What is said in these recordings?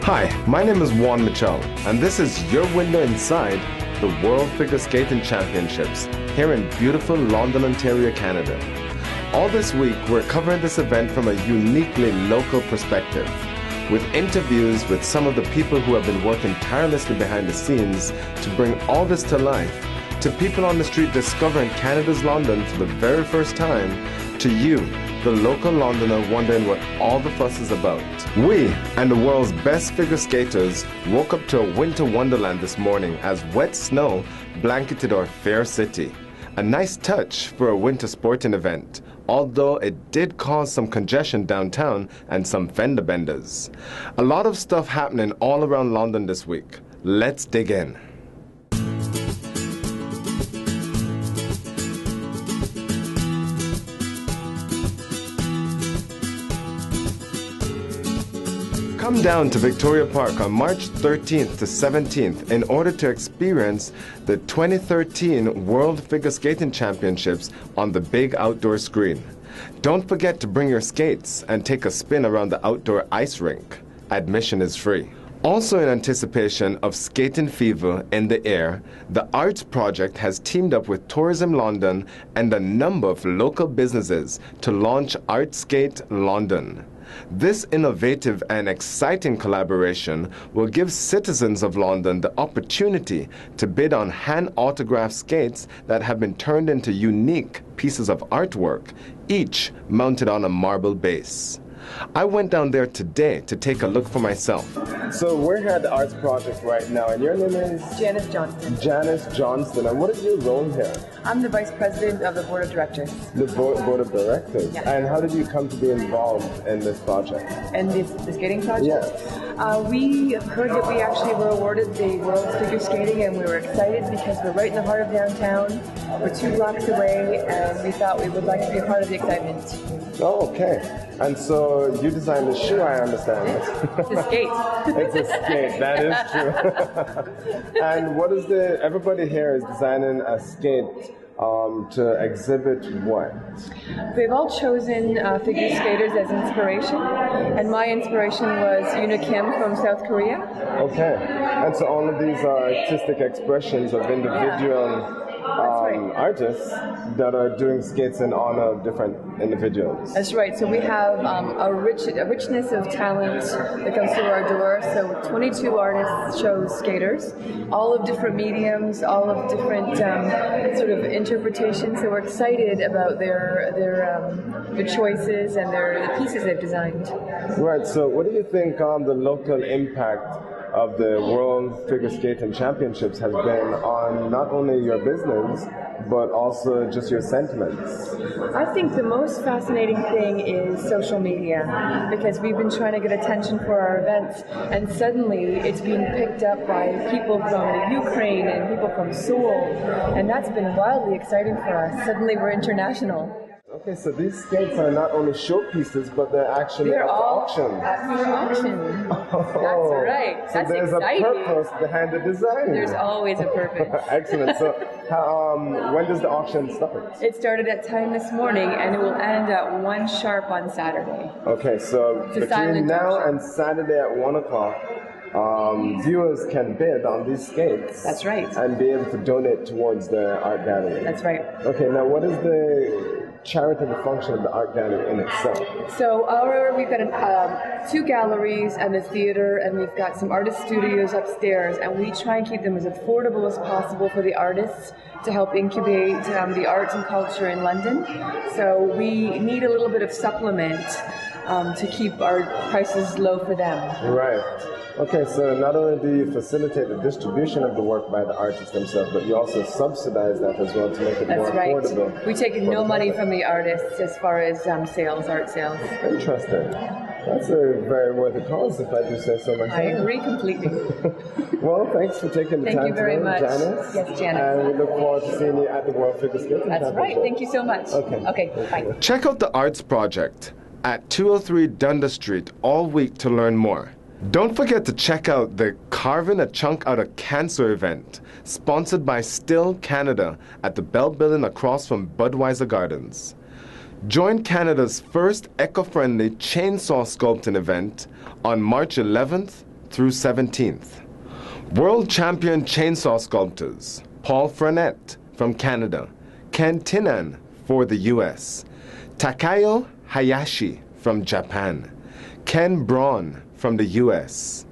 Hi, my name is Juan, and this is your window inside the World Figure Skating Championships here in beautiful London, Ontario, Canada. All this week, we're covering this event from a uniquely local perspective, with interviews with some of the people who have been working tirelessly behind the scenes to bring all this to life, to people on the street discovering Canada's London for the very first time, to you, the local Londoner wondering what all the fuss is about. We and the world's best figure skaters woke up to a winter wonderland this morning as wet snow blanketed our fair city. A nice touch for a winter sporting event, although it did cause some congestion downtown and some fender benders. A lot of stuff happening all around London this week. Let's dig in. Come down to Victoria Park on March 13th to 17th in order to experience the 2013 World Figure Skating Championships on the big outdoor screen. Don't forget to bring your skates and take a spin around the outdoor ice rink. Admission is free. Also in anticipation of skating fever in the air, the Arts Project has teamed up with Tourism London and a number of local businesses to launch Artskate London. This innovative and exciting collaboration will give citizens of London the opportunity to bid on hand-autographed skates that have been turned into unique pieces of artwork, each mounted on a marble base. I went down there today to take a look for myself. So we're here at the Arts Project right now, and your name is? Janice Johnston. Janice Johnston. And what is your role here? I'm the Vice President of the Board of Directors. The Board of Directors? Yeah. And how did you come to be involved in this project? And the skating project? Yes. We heard that we actually were awarded the World Figure Skating, and we were excited because we're right in the heart of downtown. We're 2 blocks away, and we thought we would like to be a part of the excitement. Oh, okay. And so you designed the shoe, I understand. It's a skate. It's a skate, that is true. And what is everybody here is designing a skate to exhibit what? They've all chosen figure skaters as inspiration, and my inspiration was Yuna Kim from South Korea. Okay. And so all of these are artistic expressions of individual artists that are doing skates in honor of different individuals. That's right. So we have a richness of talent that comes through our door. So 22 artists chose skaters, all of different mediums, all of different sort of interpretations. So we're excited about their choices and the pieces they've designed. Right. So what do you think on the local impact of the World Figure Skating Championships has been on not only your business, but also just your sentiments? I think the most fascinating thing is social media, because we've been trying to get attention for our events, and suddenly it's being picked up by people from the Ukraine and people from Seoul, and that's been wildly exciting for us. Suddenly we're international. Okay, so these skates are not only showpieces, but they're actually up for auction. Up for auction. Oh, that's right. So That's there's exciting. a purpose behind the design. There's always a purpose. Excellent. So when does the auction start? It started at 10 this morning, and it will end at 1 sharp on Saturday. Okay, so between now and Saturday at 1 o'clock, viewers can bid on these skates. That's right. And be able to donate towards the art gallery. That's right. Okay, now what is the charitable function of the art gallery in itself? So we've got 2 galleries and a theater, and we've got some artist studios upstairs, and we try and keep them as affordable as possible for the artists to help incubate the arts and culture in London. So we need a little bit of supplement to keep our prices low for them. Right. Okay, so not only do you facilitate the distribution of the work by the artists themselves, but you also subsidize that as well to make it more affordable. That's right. We take no money from the artists as far as sales, art sales. Interesting. That's a very worthy cause, if I do say so myself. I agree completely. Well, thanks for taking the time. Thank you very much. Janice. Yes, Janice. And we look forward to seeing you at the World Figure Skating Championship. That's right. Thank you so much. Okay, bye. Check out the Arts Project at 203 Dundas Street all week to learn more. Don't forget to check out the Carving a Chunk Out of Cancer event, sponsored by Still Canada at the Bell Building across from Budweiser Gardens. Join Canada's first eco-friendly chainsaw sculpting event on March 11th through 17th. World champion chainsaw sculptors Paul Frenette from Canada, Ken Tinan for the US, Takayo Hayashi from Japan, Ken Braun from the US,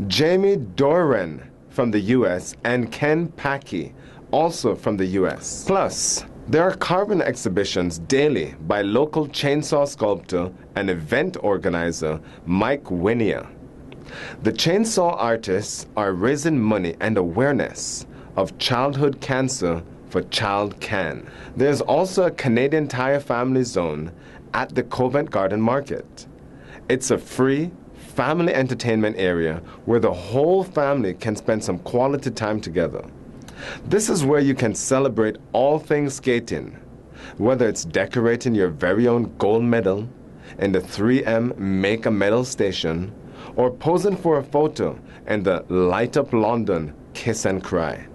Jamie Doran from the US, and Ken Packey, also from the US. Plus, there are carbon exhibitions daily by local chainsaw sculptor and event organizer Mike Winia. The chainsaw artists are raising money and awareness of childhood cancer for Child Can. There's also a Canadian Tire Family Zone at the Covent Garden Market. It's a free family entertainment area where the whole family can spend some quality time together. This is where you can celebrate all things skating, whether it's decorating your very own gold medal in the 3M Make a Medal station or posing for a photo in the Light Up London Kiss and Cry.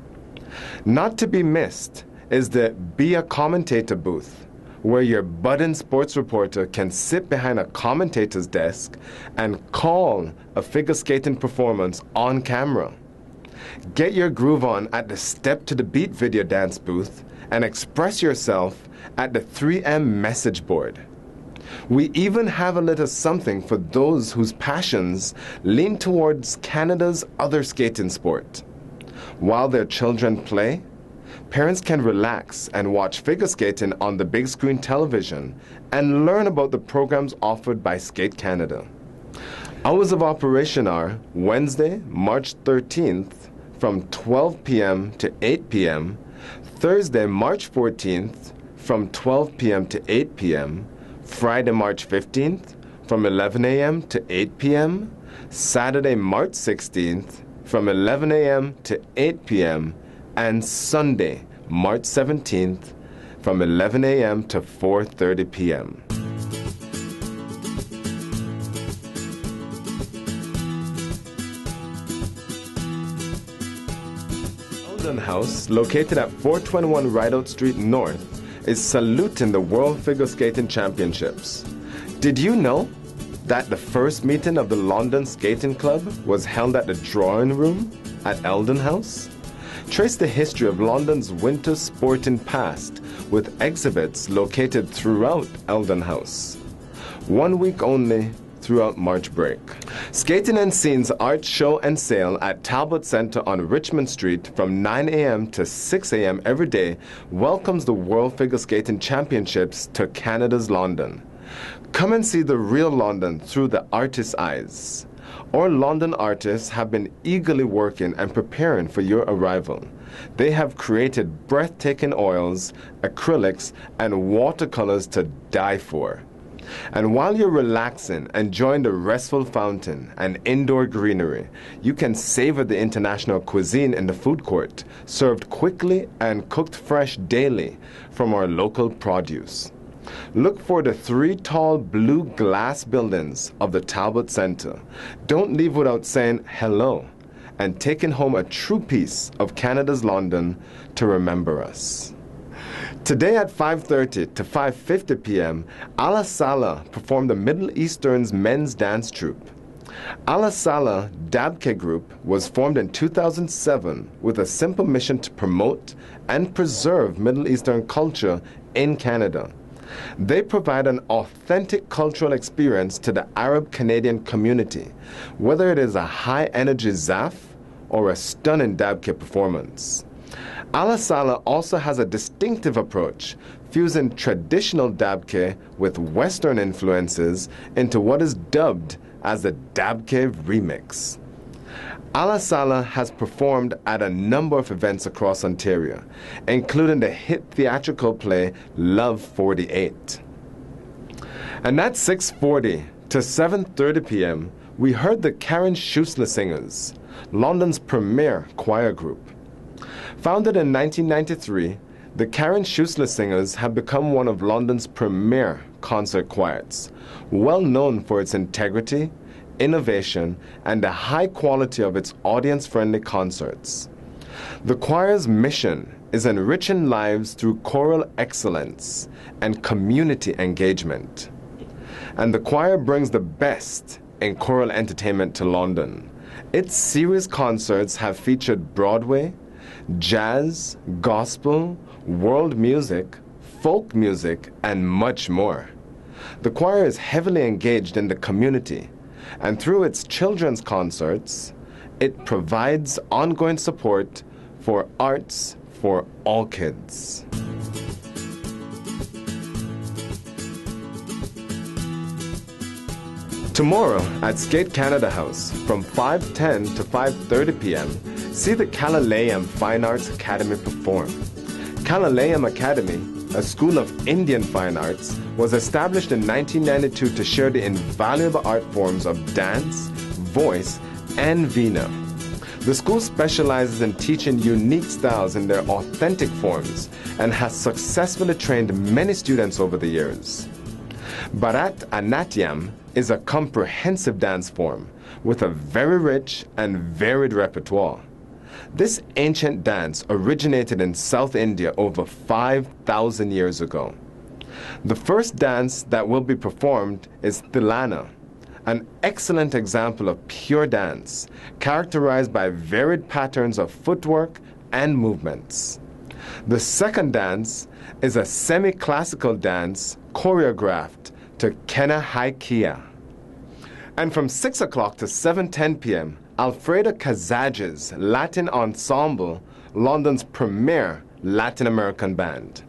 Not to be missed is the Be a Commentator booth, where your budding sports reporter can sit behind a commentator's desk and call a figure skating performance on camera. Get your groove on at the Step to the Beat video dance booth and express yourself at the 3M message board. We even have a little something for those whose passions lean towards Canada's other skating sport. While their children play, parents can relax and watch figure skating on the big screen television and learn about the programs offered by Skate Canada. Hours of operation are Wednesday, March 13th from 12 p.m. to 8 p.m., Thursday, March 14th from 12 p.m. to 8 p.m., Friday, March 15th from 11 a.m. to 8 p.m., Saturday, March 16th from 11 a.m. to 8 p.m., and Sunday, March 17th from 11 a.m. to 4:30 p.m. Eldon House, located at 421 Rideout Street North, is saluting the World Figure Skating Championships. Did you know that the first meeting of the London Skating Club was held at the drawing room at Eldon House? Trace the history of London's winter sporting past with exhibits located throughout Eldon House. 1 week only throughout March break. Skating and Scenes Art Show and Sale at Talbot Centre on Richmond Street from 9 a.m. to 6 a.m. every day welcomes the World Figure Skating Championships to Canada's London. Come and see the real London through the artist's eyes. Our London artists have been eagerly working and preparing for your arrival. They have created breathtaking oils, acrylics, and watercolors to die for. And while you're relaxing, enjoying the restful fountain and indoor greenery, you can savor the international cuisine in the food court, served quickly and cooked fresh daily from our local produce. Look for the 3 tall blue glass buildings of the Talbot Centre. Don't leave without saying hello and taking home a true piece of Canada's London to remember us. Today at 5:30 to 5:50 p.m., Ala Sala performed the Middle Eastern's men's dance troupe. Ala Sala Dabke Group was formed in 2007 with a simple mission to promote and preserve Middle Eastern culture in Canada. They provide an authentic cultural experience to the Arab-Canadian community, whether it is a high-energy zaf or a stunning Dabke performance. Ala Sala also has a distinctive approach, fusing traditional Dabke with Western influences into what is dubbed as the Dabke Remix. Ala Sala has performed at a number of events across Ontario, including the hit theatrical play Love 48. And at 6:40 to 7:30 p.m., we heard the Karen Schussler Singers, London's premier choir group. Founded in 1993, the Karen Schussler Singers have become one of London's premier concert choirs, well known for its integrity, innovation, and the high quality of its audience-friendly concerts. The choir's mission is enriching lives through choral excellence and community engagement. And the choir brings the best in choral entertainment to London, Its series concerts have featured Broadway, jazz, gospel, world music, folk music, and much more. The choir is heavily engaged in the community, and through its children's concerts, it provides ongoing support for arts for all kids. Tomorrow at Skate Canada House from 5:10 to 5:30 p.m., see the Kalalayam Fine Arts Academy perform. Kalalayam Academy, a school of Indian fine arts, was established in 1992 to share the invaluable art forms of dance, voice, and veena. The school specializes in teaching unique styles in their authentic forms and has successfully trained many students over the years. Bharat Anatyam is a comprehensive dance form with a very rich and varied repertoire. This ancient dance originated in South India over 5,000 years ago. The first dance that will be performed is Tilana, an excellent example of pure dance, characterized by varied patterns of footwork and movements. The second dance is a semi-classical dance choreographed to Kena Haikia. And from 6 o'clock to 7:10 p.m., Alfredo Casag's Latin Ensemble, London's premier Latin American band.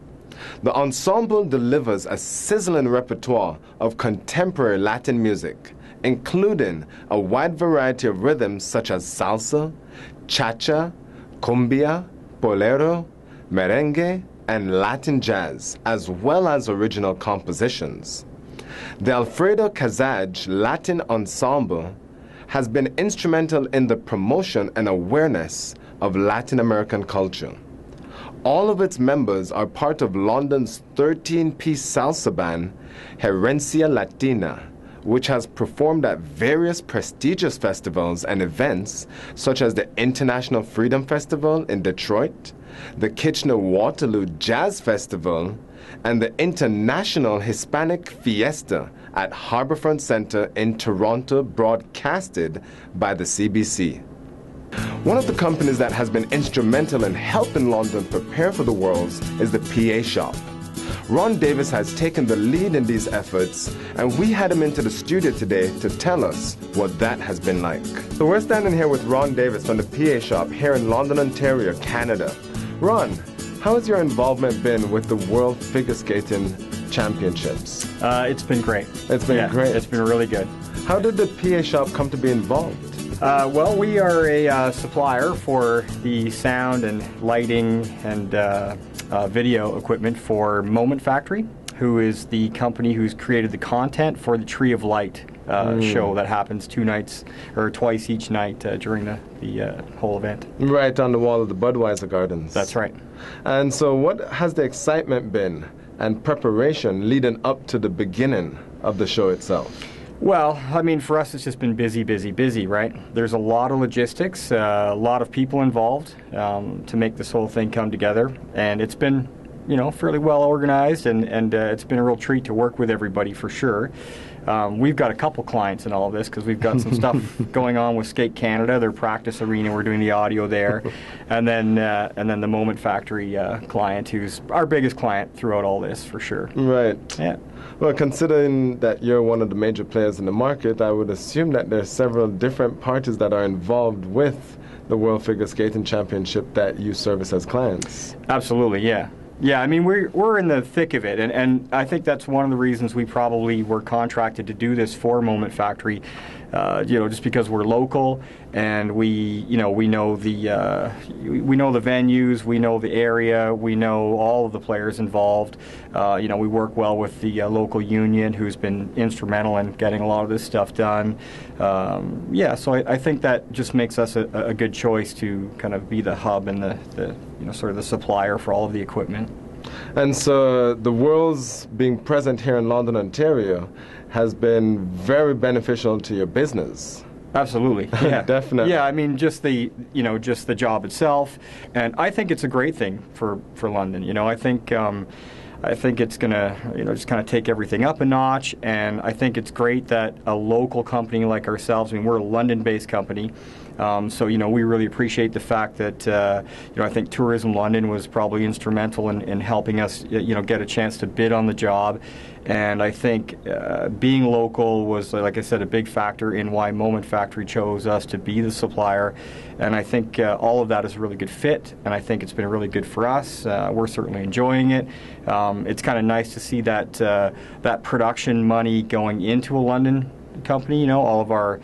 The ensemble delivers a sizzling repertoire of contemporary Latin music, including a wide variety of rhythms such as salsa, cha-cha, cumbia, bolero, merengue, and Latin jazz, as well as original compositions. The Alfredo Casag Latin Ensemble has been instrumental in the promotion and awareness of Latin American culture. All of its members are part of London's 13-piece salsa band, Herencia Latina, which has performed at various prestigious festivals and events such as the International Freedom Festival in Detroit, the Kitchener-Waterloo Jazz Festival, and the International Hispanic Fiesta at Harbourfront Centre in Toronto, broadcasted by the CBC. One of the companies that has been instrumental in helping London prepare for the Worlds is the PA Shop. Ron Davis has taken the lead in these efforts, and we had him into the studio today to tell us what that has been like. So we're standing here with Ron Davis from the PA Shop here in London, Ontario, Canada. Ron, how has your involvement been with the World Figure Skating Championships? It's been great. It's been great. It's been really good. How did the PA Shop come to be involved? Well, we are a supplier for the sound and lighting and video equipment for Moment Factory, who is the company who's created the content for the Tree of Light show that happens twice each night during the whole event. Right on the wall of the Budweiser Gardens. That's right. And so what has the excitement been and preparation leading up to the beginning of the show itself? Well, I mean, for us, it's just been busy, right? There's a lot of logistics, a lot of people involved to make this whole thing come together, and it's been, fairly well organized, and it's been a real treat to work with everybody for sure. We've got a couple clients in all of this because we've got some stuff going on with Skate Canada, their practice arena. We're doing the audio there, and then the Moment Factory client, who's our biggest client throughout all this for sure. Right. Yeah. Well, considering that you're one of the major players in the market, I would assume that there's several different parties that are involved with the World Figure Skating Championship that you service as clients. Absolutely, yeah. Yeah, I mean, we're in the thick of it, and I think that's one of the reasons we probably were contracted to do this for Moment Factory, just because we're local and we know the venues, we know the area, we know all of the players involved. We work well with the local union, who's been instrumental in getting a lot of this stuff done. So I think that just makes us a good choice to kind of be the hub and the sort of the supplier for all of the equipment. And so the Worlds being present here in London, Ontario, has been very beneficial to your business. Absolutely, yeah, definitely. Yeah, I mean, just the job itself, and I think it's a great thing for London. I think I think it's going to, just kind of take everything up a notch. And I think it's great that a local company like ourselves, I mean, we're a London-based company. So, we really appreciate the fact that, I think Tourism London was probably instrumental in helping us, get a chance to bid on the job. And I think being local was, like I said, a big factor in why Moment Factory chose us to be the supplier. And I think all of that is a really good fit, and I think it's been really good for us. We're certainly enjoying it. It's kind of nice to see that that production money going into a London company. All of our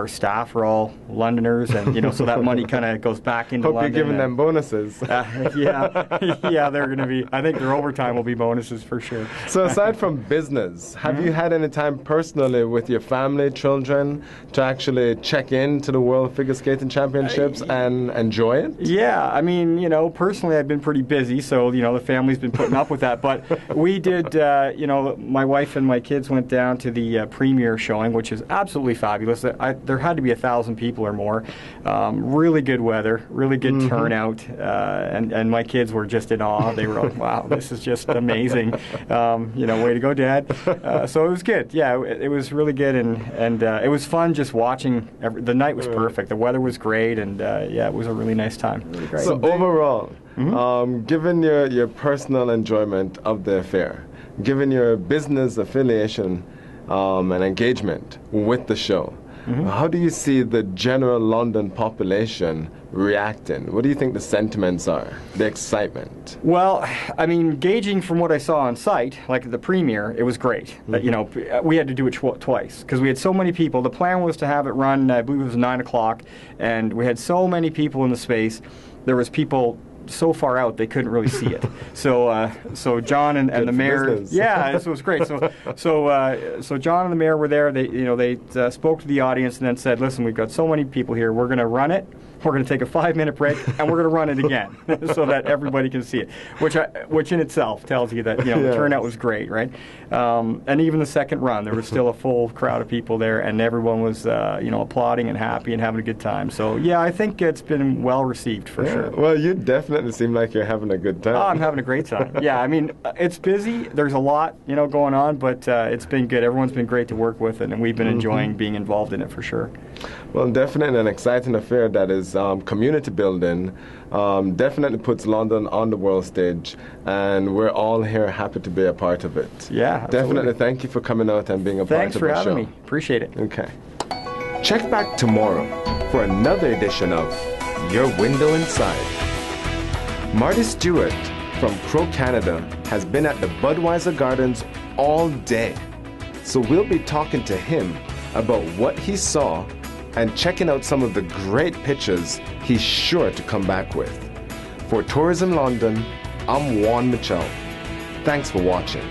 staff are all Londoners, and so that money kind of goes back into London. Hope you're giving them bonuses. Yeah, they're going to be. I think their overtime will be bonuses for sure. So aside from business, have you had any time personally with your family, children, to actually check into the World Figure Skating Championships and enjoy it? Yeah, I mean, personally I've been pretty busy, so the family's been putting up with that. But we did, my wife and my kids went down to the premiere showing, which is absolutely fabulous. There had to be 1,000 people or more. Really good weather, really good turnout, and my kids were just in awe. They were like, "Wow, this is just amazing!" Way to go, Dad. So it was good. Yeah, it was really good, and it was fun just watching. The night was perfect. The weather was great, and it was a really nice time. Really great. So overall, given your personal enjoyment of the affair, given your business affiliation and engagement with the show, how do you see the general London population reacting? What do you think the sentiments are, the excitement? Well, I mean, gauging from what I saw on site, like at the premiere, it was great. We had to do it twice because we had so many people. The plan was to have it run, I believe it was 9 o'clock, and we had so many people in the space. There was people so far out they couldn't really see it. So John and the mayor, this was great. So John and the mayor were there. They spoke to the audience and then said, "Listen, we've got so many people here. We're going to run it. We're going to take a 5-minute break, and we're going to run it again so that everybody can see it," which in itself tells you that the turnout was great, right? And even the second run, there was still a full crowd of people there, and everyone was applauding and happy and having a good time. So I think it's been well received for sure. Well, you definitely seem like you're having a good time. Oh, I'm having a great time. Yeah, I mean, it's busy. There's a lot going on, but it's been good. Everyone's been great to work with, and we've been enjoying being involved in it for sure. Well, definitely an exciting affair that is community building, definitely puts London on the world stage, and we're all here happy to be a part of it. Yeah, absolutely. Definitely thank you for coming out and being a part of the show. Thanks for having me. Appreciate it. Okay. Check back tomorrow for another edition of Your Window Inside. Marty Stewart from CroCanada has been at the Budweiser Gardens all day, so we'll be talking to him about what he saw and checking out some of the great pictures he's sure to come back with. For Tourism London, I'm Juan Mitchell. Thanks for watching.